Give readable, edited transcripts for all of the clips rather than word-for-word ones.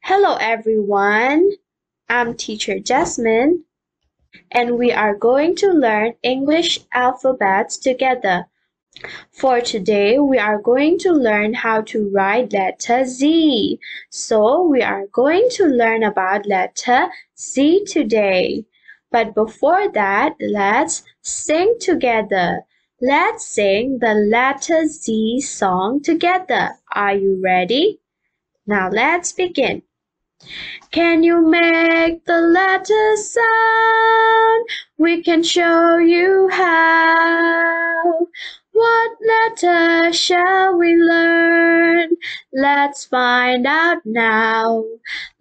Hello everyone, I'm teacher Jasmine and we are going to learn English alphabets together. For today, we are going to learn how to write letter Z. So we are going to learn about letter Z today. But before that, let's sing together. Let's sing the letter Z song together. Are you ready? Now let's begin. Can you make the letter sound? We can show you how. What letter shall we learn? Let's find out now.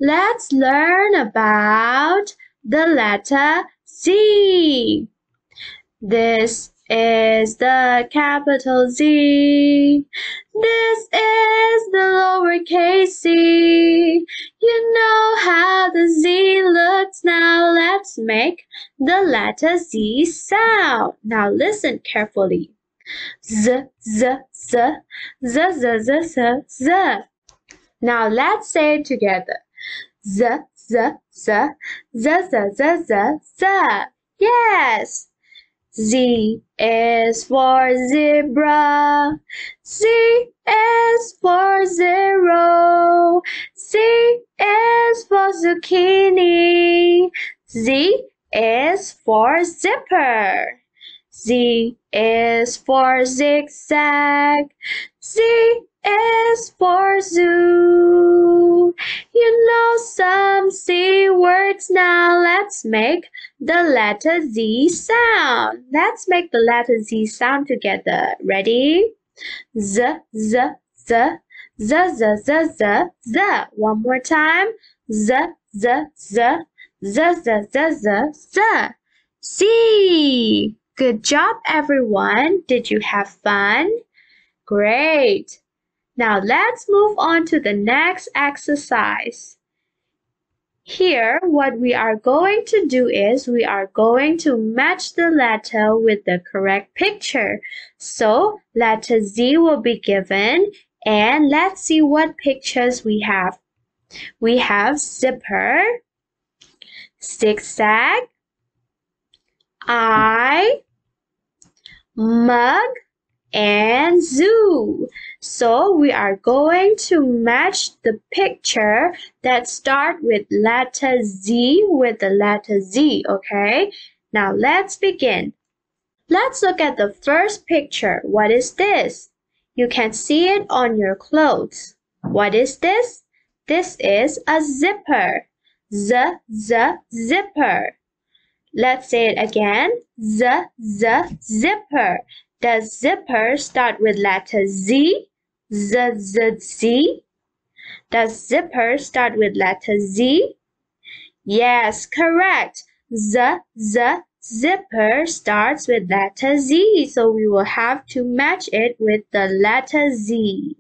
Let's learn about the letter Z. This is the capital Z. This is the lowercase z. You know how the Z looks. Now let's make the letter Z sound. Now listen carefully. Z, z, z, z, z, z, z, z. Now let's say it together. Z, z, z, z, z, z, z, z. Yes. Z is for zebra. Z is for zero. Z is for zucchini. Z is for zipper. Z is for zigzag. Z is for zoo. You know some Z words. Now let's make the letter Z sound. Let's make the letter Z sound together. Ready? Z, z, z, z, z, z, z, z. One more time. Z, z, z, z, z, z, z, z. Z. Good job, everyone. Did you have fun? Great. Now let's move on to the next exercise. Here, what we are going to do is we are going to match the letter with the correct picture. So, letter Z will be given and let's see what pictures we have. We have zipper, zigzag, eye, mug, and zoo. So we are going to match the picture that start with letter Z with the letter Z, okay? Now let's begin. Let's look at the first picture. What is this? You can see it on your clothes. What is this? This is a zipper. Z, z, zipper. Let's say it again. Z, z, zipper. Does zipper start with letter Z? Z, z, z? Does zipper start with letter Z? Yes, correct. Z, z, zipper starts with letter Z. So we will have to match it with the letter Z.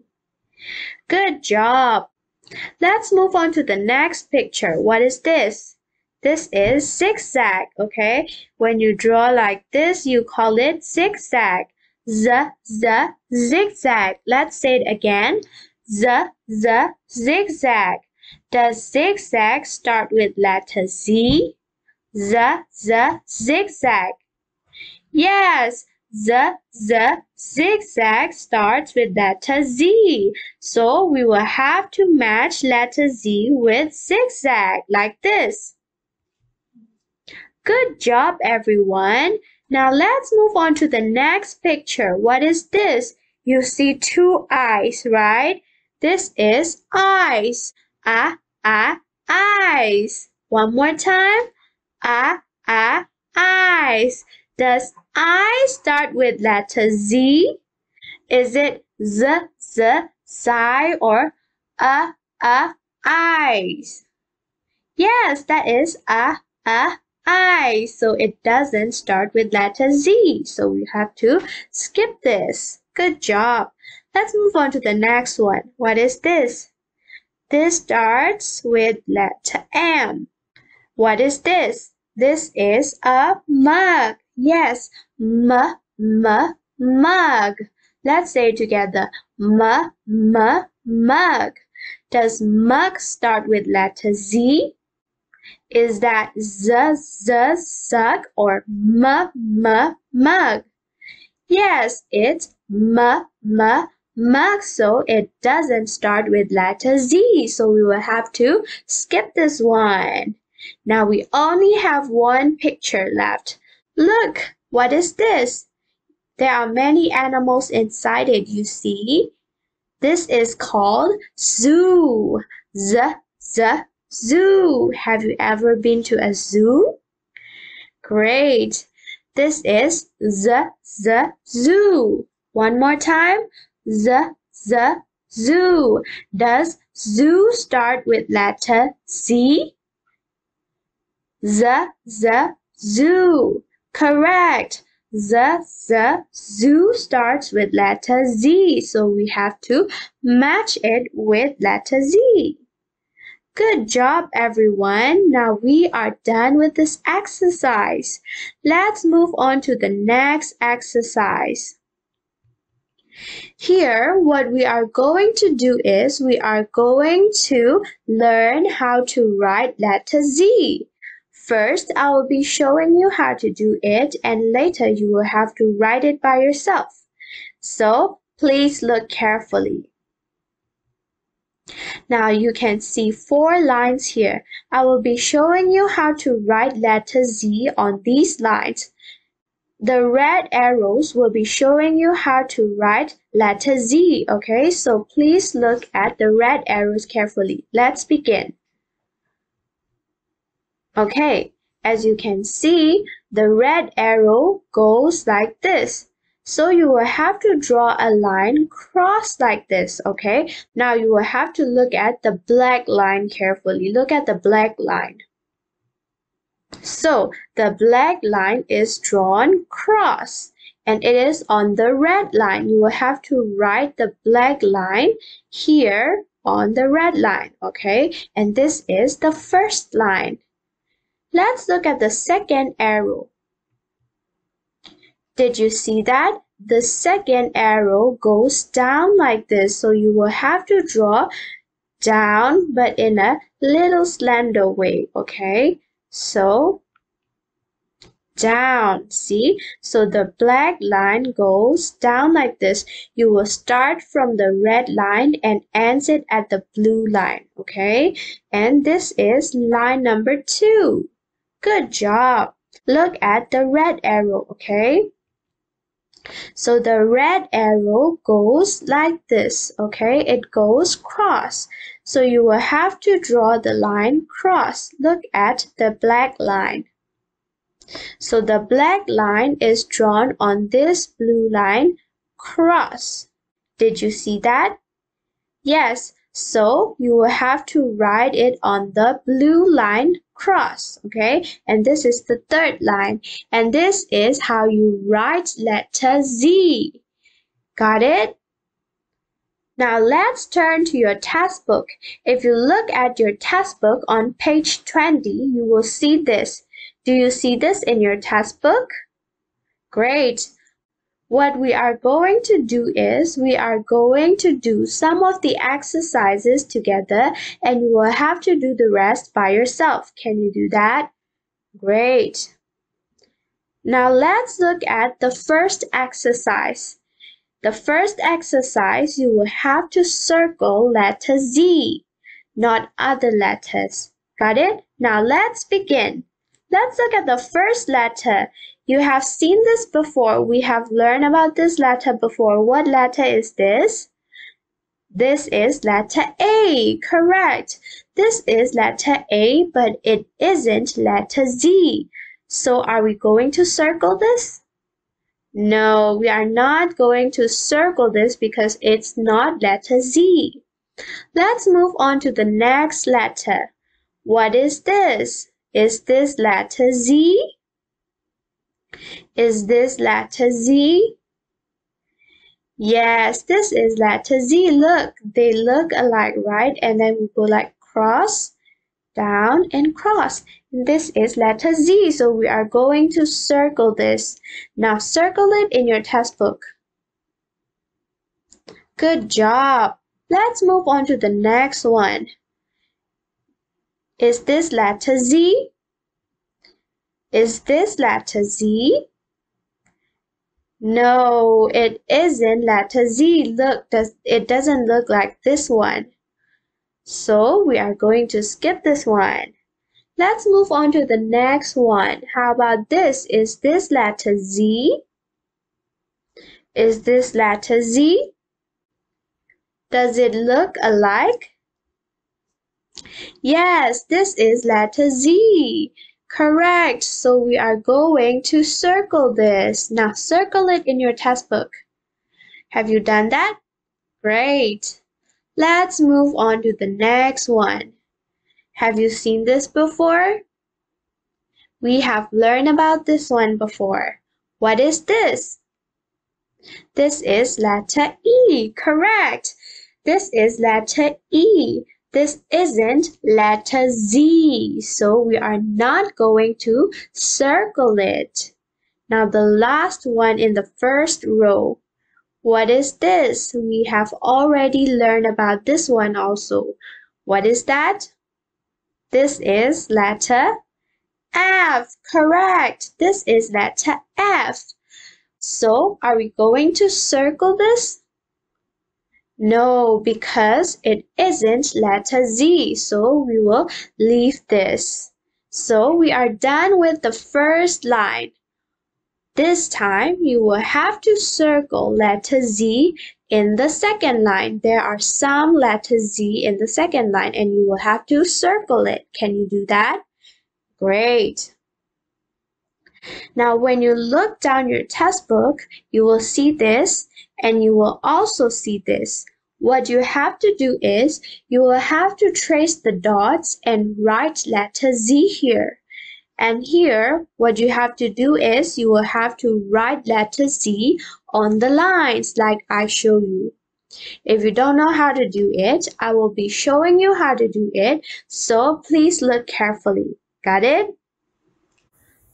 Good job. Let's move on to the next picture. What is this? This is zigzag, okay? When you draw like this, you call it zigzag. Z, z, zigzag. Let's say it again. Z, z, zigzag. Does zigzag start with letter Z? Z, z, zigzag. Yes, z, z, zigzag starts with letter Z. So we will have to match letter Z with zigzag like this. Good job, everyone. Now let's move on to the next picture. What is this? You see two eyes, right? This is eyes. Eyes. One more time. Eyes. Does I start with letter Z? Is it z, sigh or eyes? Yes, that is I, so it doesn't start with letter Z, so we have to skip this. Good job. Let's move on to the next one. What is this? This starts with letter M. What is this? This is a mug. Yes, mug. Let's say it together. Mug. Does mug start with letter Z? Is that zug or mug? Yes, it's mug, so it doesn't start with letter Z, so we will have to skip this one. Now we only have one picture left. Look, what is this? There are many animals inside it, you see. This is called zoo. Zoo. Have you ever been to a zoo? Great. This is zoo. One more time. Zoo. Does zoo start with letter Z? Zoo. Correct. Zoo starts with letter Z, so we have to match it with letter Z. Good job, everyone. Now we are done with this exercise. Let's move on to the next exercise. Here, what we are going to do is we are going to learn how to write letter Z. First, I will be showing you how to do it, and later you will have to write it by yourself. So, please look carefully. Now you can see 4 lines here. I will be showing you how to write letter Z on these lines. The red arrows will be showing you how to write letter Z, okay? So please look at the red arrows carefully. Let's begin. Okay, as you can see, the red arrow goes like this. So you will have to draw a line cross like this, okay? Now you will have to look at the black line carefully. Look at the black line. So the black line is drawn cross and it is on the red line. You will have to write the black line here on the red line, okay? And this is the first line. Let's look at the second arrow. Did you see that? The second arrow goes down like this, so you will have to draw down but in a little slender way, okay? So, down, see? So the black line goes down like this. You will start from the red line and ends it at the blue line, okay? And this is line number 2. Good job. Look at the red arrow, okay? So the red arrow goes like this, okay? It goes cross. So you will have to draw the line cross. Look at the black line. So the black line is drawn on this blue line cross. Did you see that? Yes. So you will have to write it on the blue line cross, okay? And this is the third line. And this is how you write letter Z. Got it? Now let's turn to your test book. If you look at your test book on page 20, you will see this. Do you see this in your test book? Great. What we are going to do is we are going to do some of the exercises together and you will have to do the rest by yourself. Can you do that? Great. Now let's look at the first exercise. The first exercise, you will have to circle letter Z, not other letters. Got it? Now let's begin. Let's look at the first letter. You have seen this before. We have learned about this letter before. What letter is this? This is letter A. Correct. This is letter A, but it isn't letter Z. So are we going to circle this? No, we are not going to circle this because it's not letter Z. Let's move on to the next letter. What is this? Is this letter Z? Is this letter Z? Yes, this is letter Z. Look, they look alike, right? And then we go like cross, down, and cross. This is letter Z, so we are going to circle this. Now circle it in your test book. Good job. Let's move on to the next one. Is this letter Z? Is this letter Z? No, it isn't letter Z. Look, it doesn't look like this one. So we are going to skip this one. Let's move on to the next one. How about this? Is this letter Z? Is this letter Z? Does it look alike? Yes, this is letter Z. Correct. So we are going to circle this. Now circle it in your textbook. Have you done that? Great. Let's move on to the next one. Have you seen this before? We have learned about this one before. What is this? This is letter E. Correct. This is letter E. This isn't letter Z. So we are not going to circle it. Now the last one in the first row. What is this? We have already learned about this one also. What is that? This is letter F. Correct. This is letter F. So, are we going to circle this? No, because it isn't letter Z. So, we will leave this. So, we are done with the first line. This time, you will have to circle letter Z in the second line. There are some letters Z in the second line and you will have to circle it. Can you do that? Great. Now, when you look down your textbook, you will see this and you will also see this. What you have to do is you will have to trace the dots and write letter Z here. And here, what you have to do is you will have to write letter Z on the lines like I show you. If you don't know how to do it, I will be showing you how to do it, so please look carefully. Got it?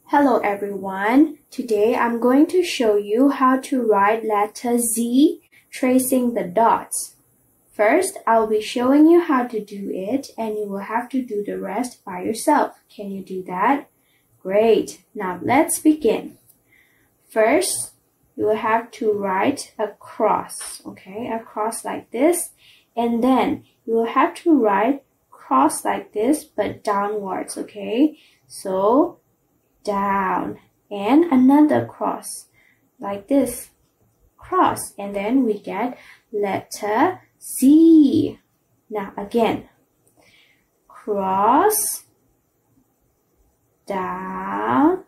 Hello everyone. Today I'm going to show you how to write letter Z tracing the dots. First, I'll be showing you how to do it and you will have to do the rest by yourself. Can you do that? Great. Now let's begin. First, you will have to write a cross, okay? A cross like this. And then you will have to write cross like this but downwards, okay? So, down. And another cross like this. Cross. And then we get letter Z. Now again. Cross, down,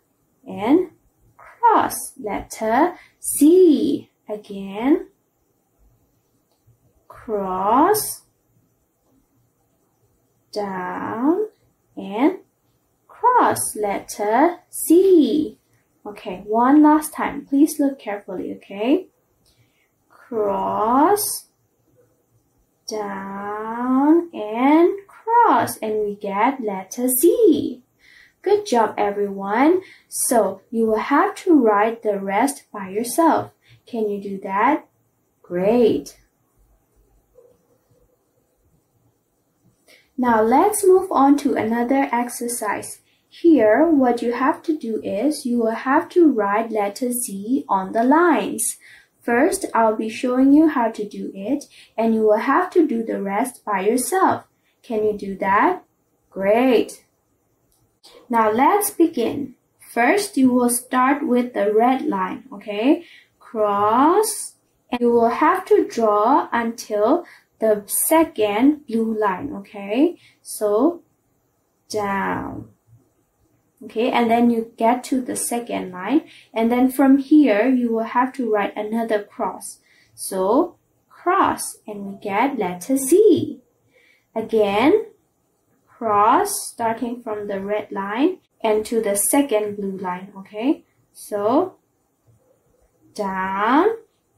and cross. Letter Z. Again. Cross, down, and cross. Letter Z. Okay, one last time. Please look carefully, okay? Cross, down, and cross. And we get letter Z. Good job, everyone. So, you will have to write the rest by yourself. Can you do that? Great. Now, let's move on to another exercise. Here, what you have to do is you will have to write letter Z on the lines. First, I'll be showing you how to do it, and you will have to do the rest by yourself. Can you do that? Great. Now let's begin. First, you will start with the red line, okay? Cross, and you will have to draw until the second blue line, okay? So, down. Okay, and then you get to the second line, and then from here, you will have to write another cross. So, cross, and we get letter Z. Again, cross starting from the red line and to the second blue line, okay? So, down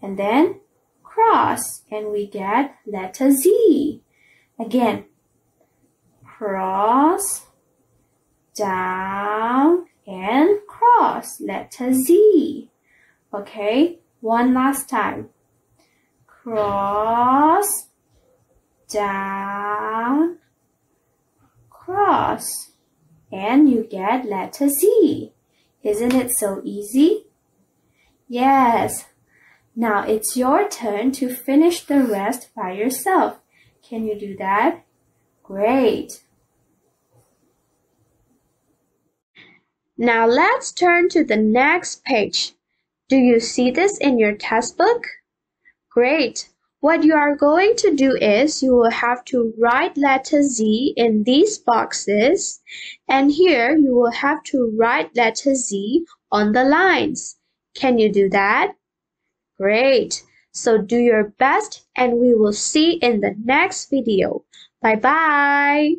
and then cross and we get letter Z. Again, cross, down and cross, letter Z. Okay, one last time. Cross, down, cross, and you get letter Z. Isn't it so easy? Yes. Now it's your turn to finish the rest by yourself. Can you do that? Great. Now let's turn to the next page. Do you see this in your textbook? Great. What you are going to do is you will have to write letter Z in these boxes, and here you will have to write letter Z on the lines. Can you do that? Great. So do your best and we will see in the next video. Bye bye.